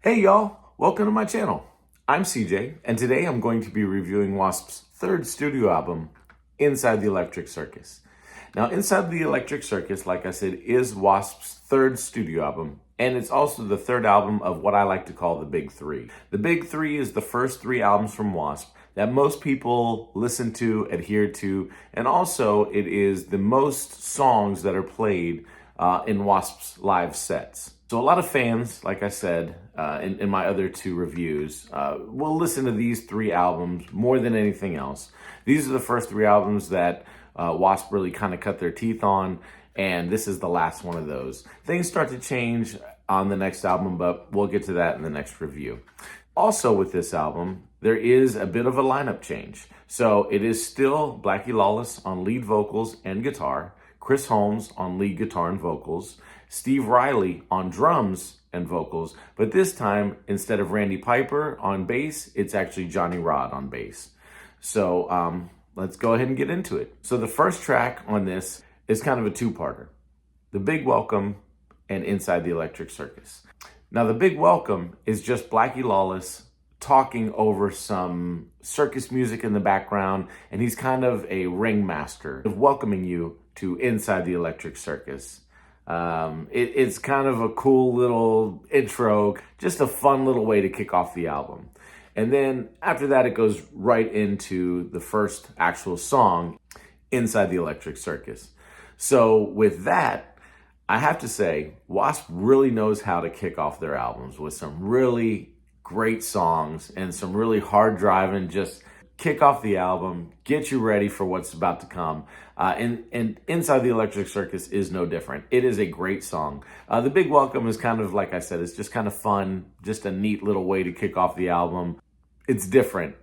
Hey y'all, welcome to my channel. I'm CJ, and today I'm going to be reviewing W.A.S.P's third studio album, Inside the Electric Circus. Now, Inside the Electric Circus, like I said, is W.A.S.P's third studio album, and it's also the third album of what I like to call the Big Three. The Big Three is the first three albums from W.A.S.P. that most people listen to, adhere to, and also it is the most songs that are played in W.A.S.P's live sets. So a lot of fans, like I said in my other two reviews, will listen to these three albums more than anything else. These are the first three albums that W.A.S.P really kind of cut their teeth on, and this is the last one of those. Things start to change on the next album, but we'll get to that in the next review. Also with this album, there is a bit of a lineup change. So it is still Blackie Lawless on lead vocals and guitar, Chris Holmes on lead guitar and vocals, Steve Riley on drums and vocals, but this time, instead of Randy Piper on bass, it's actually Johnny Rod on bass. So let's go ahead and get into it. So the first track on this is kind of a two-parter. The Big Welcome and Inside the Electric Circus. Now, the Big Welcome is just Blackie Lawless talking over some circus music in the background, and he's kind of a ringmaster of welcoming you to Inside the Electric Circus. It's kind of a cool little intro, just a fun little way to kick off the album. And then after that, it goes right into the first actual song, Inside the Electric Circus. So with that, I have to say, W.A.S.P really knows how to kick off their albums with some really great songs and some really hard driving, just kick off the album, get you ready for what's about to come. And Inside the Electric Circus is no different. It is a great song. The Big Welcome is kind of, like I said, it's just kind of fun, just a neat little way to kick off the album. It's different,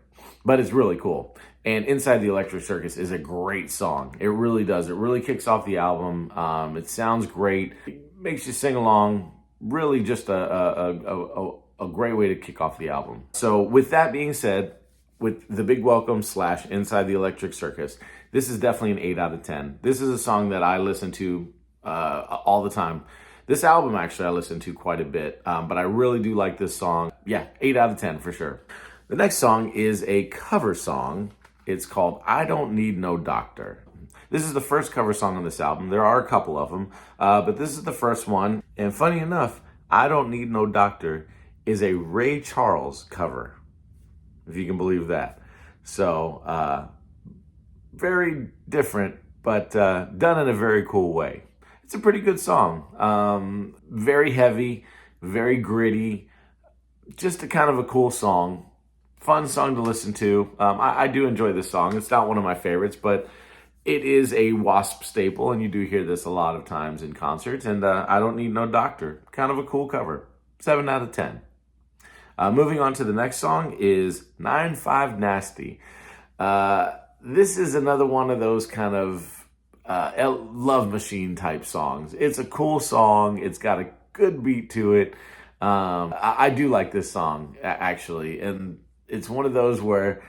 but it's really cool. And Inside the Electric Circus is a great song. It really does. It really kicks off the album. It sounds great. It makes you sing along. Really just a great way to kick off the album. So with that being said, with The Big Welcome / Inside the Electric Circus, this is definitely an 8 out of 10. This is a song that I listen to all the time. This album, actually, I listen to quite a bit, but I really do like this song. Yeah, 8 out of 10 for sure. The next song is a cover song. It's called I Don't Need No Doctor. This is the first cover song on this album. There are a couple of them, but this is the first one. And funny enough, I Don't Need No Doctor is a Ray Charles cover, if you can believe that. So, very different, but done in a very cool way. It's a pretty good song. Very heavy, very gritty, just a kind of a cool song. Fun song to listen to. I do enjoy this song. It's not one of my favorites, but it is a W.A.S.P staple, and you do hear this a lot of times in concerts, and I Don't Need No Doctor. Kind of a cool cover. 7 out of 10. Moving on to the next song is 9-5 Nasty. This is another one of those kind of love machine type songs. It's a cool song. It's got a good beat to it. I do like this song, actually. And it's one of those where,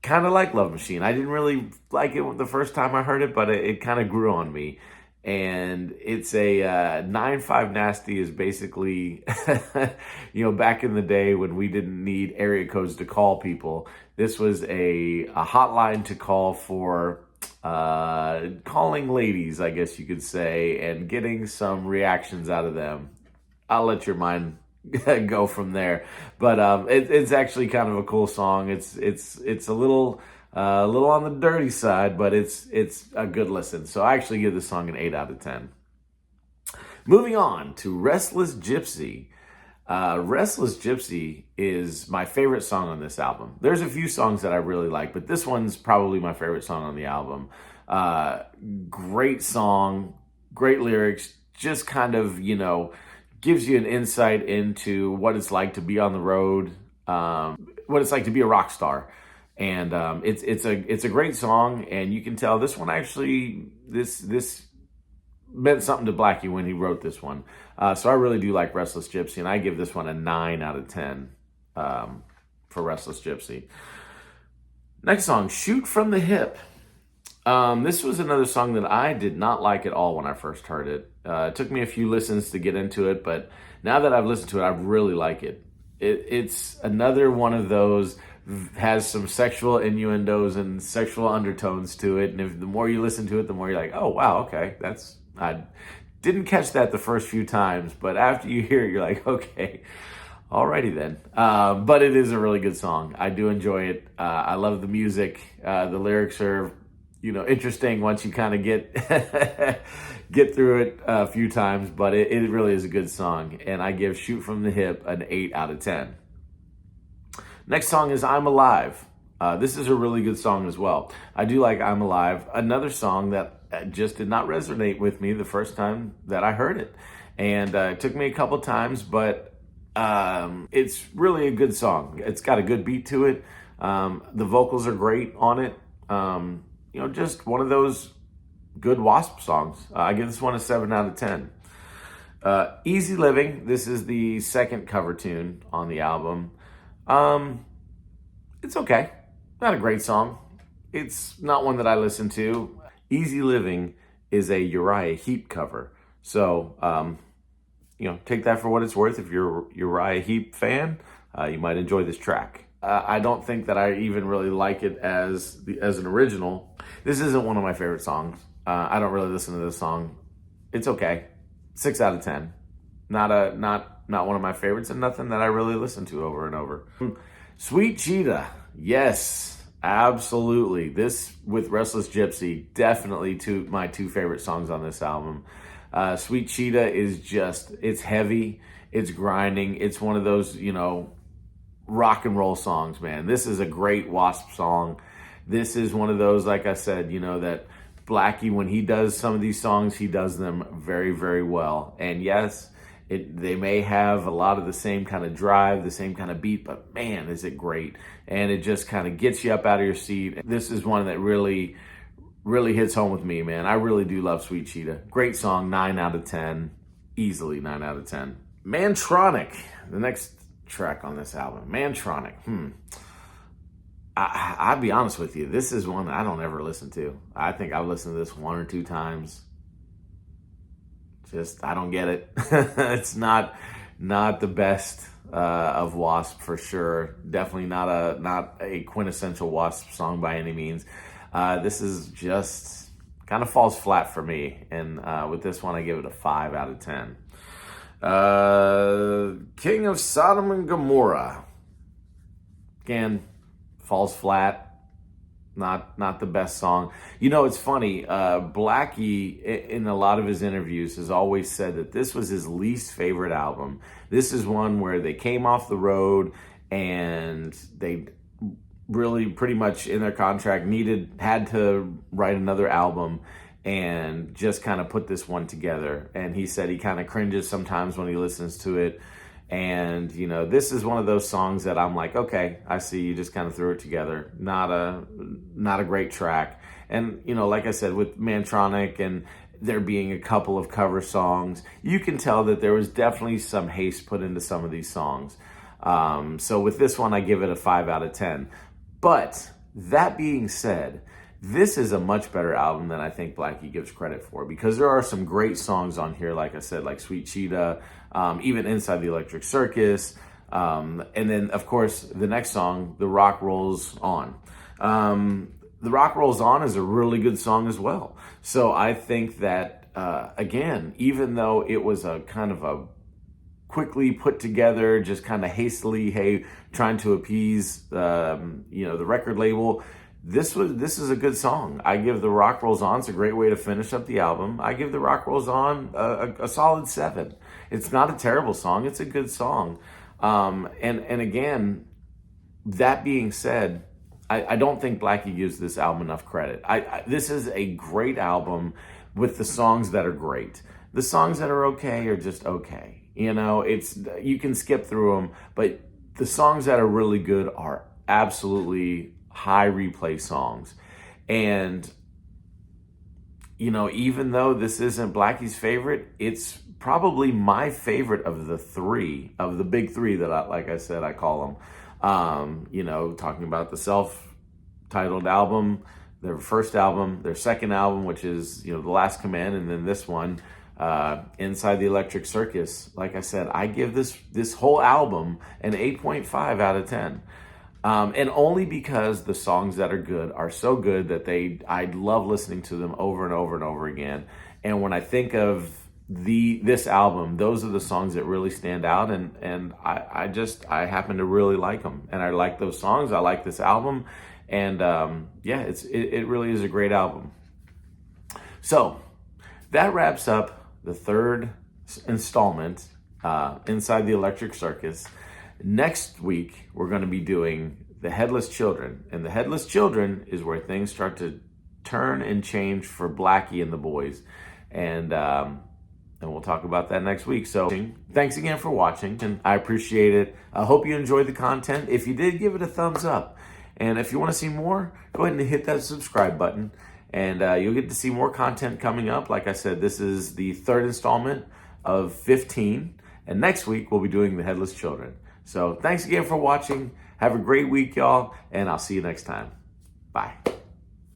kind of like Love Machine, I didn't really like it the first time I heard it, but it kind of grew on me. And it's a 9-5 Nasty is basically, back in the day when we didn't need area codes to call people, this was a hotline to call for calling ladies, I guess you could say, and getting some reactions out of them. I'll let your mind go from there. But it's actually kind of a cool song. It's a little on the dirty side, but it's a good listen. So I actually give this song an 8 out of 10. Moving on to Restless Gypsy. Restless Gypsy is my favorite song on this album. There's a few songs that I really like, but this one's probably my favorite song on the album. Great song, great lyrics, just kind of, gives you an insight into what it's like to be on the road, what it's like to be a rock star. And it's a great song, and you can tell this one actually, this meant something to Blackie when he wrote this one. So I really do like Restless Gypsy, and I give this one a 9 out of 10 for Restless Gypsy. Next song, Shoot from the Hip. This was another song that I did not like at all when I first heard it. It took me a few listens to get into it, but Now that I've listened to it, I really like it. It's another one of those, has some sexual innuendos and sexual undertones to it. And if the more you listen to it, the more you're like, oh, wow, okay, I didn't catch that the first few times, but after you hear it, you're like, okay, alrighty then. But it is a really good song. I do enjoy it. I love the music. The lyrics are, interesting once you kind of get get through it a few times, but it really is a good song. And I give Shoot From the Hip an 8 out of 10. Next song is I'm Alive. This is a really good song as well. I do like I'm Alive. Another song that just did not resonate with me the first time that I heard it. And it took me a couple times, but it's really a good song. It's got a good beat to it. The vocals are great on it. Just one of those good W.A.S.P songs. I give this one a 7 out of 10. Easy Living. This is the second cover tune on the album. It's okay. Not a great song. It's not one that I listen to. Easy Living is a Uriah Heep cover. So, take that for what it's worth. If you're a Uriah Heep fan, you might enjoy this track. I don't think that I even really like it as an original. This isn't one of my favorite songs. I don't really listen to this song. It's okay. 6 out of 10. Not one of my favorites, and nothing that I really listen to over and over. Sweet Cheetah. Yes, absolutely. This with Restless Gypsy, definitely my two favorite songs on this album. Sweet Cheetah is it's heavy, it's grinding, it's one of those, rock and roll songs, man. This is a great W.A.S.P song. This is one of those, like I said, that Blackie, when he does some of these songs, he does them very, very well. And yes, they may have a lot of the same kind of drive, the same kind of beat, but man, is it great. And it just kind of gets you up out of your seat. This is one that really, really hits home with me, man. I really do love Sweet Cheetah. Great song, 9 out of 10. Easily 9 out of 10. Mantronic, the next track on this album. Mantronic. I'll be honest with you. This is one I don't ever listen to. I think I've listened to this 1 or 2 times. I don't get it. It's not the best of W.A.S.P for sure. Definitely not a quintessential W.A.S.P song by any means. This is just kind of falls flat for me. And with this one, I give it a 5 out of 10. King of Sodom and Gomorrah. Again, falls flat. Not the best song. It's funny. Blackie, in a lot of his interviews, has always said that this was his least favorite album. This is one where they came off the road and they really pretty much in their contract had to write another album and just kind of put this one together. And he said he kind of cringes sometimes when he listens to it. And, this is one of those songs that I'm like, okay, I see you just kind of threw it together. Not a great track. And, like I said, with Mantronic and there being a couple of cover songs, you can tell that there was definitely some haste put into some of these songs. So with this one, I give it a 5 out of 10. But that being said, this is a much better album than I think Blackie gives credit for, because there are some great songs on here, like I said, like Sweet Cheetah, even Inside the Electric Circus, and then, of course, the next song, The Rock Rolls On. The Rock Rolls On is a really good song as well. So I think that, again, even though it was a kind of a quickly put together, just kind of hastily, trying to appease, the record label, this is a good song. I give The Rock Rolls On. It's a great way to finish up the album. I give The Rock Rolls On a solid 7. It's not a terrible song. It's a good song. And again, that being said, I don't think Blackie gives this album enough credit. This is a great album with the songs that are great. The songs that are okay are just okay. You can skip through them, but the songs that are really good are absolutely high replay songs. And even though this isn't Blackie's favorite, it's probably my favorite of the big three that I call them. Talking about the self-titled album, their first album, their second album, which is The Last Command, and then this one. Inside the Electric Circus, like I said, I give this whole album an 8.5 out of 10. And only because the songs that are good are so good that I love listening to them over and over and over again. And when I think of this album, those are the songs that really stand out, and I happen to really like them, and I like those songs. I like this album, and yeah, it really is a great album. So that wraps up the third installment inside the Electric Circus. Next week, we're going to be doing the Headless Children. And the Headless Children is where things start to turn and change for Blackie and the boys. And we'll talk about that next week. So thanks again for watching, and I appreciate it. I hope you enjoyed the content. If you did, give it a thumbs up. And if you want to see more, go ahead and hit that subscribe button. And you'll get to see more content coming up. Like I said, this is the third installment of 15. And next week, we'll be doing the Headless Children. So thanks again for watching. Have a great week, y'all. And I'll see you next time. Bye.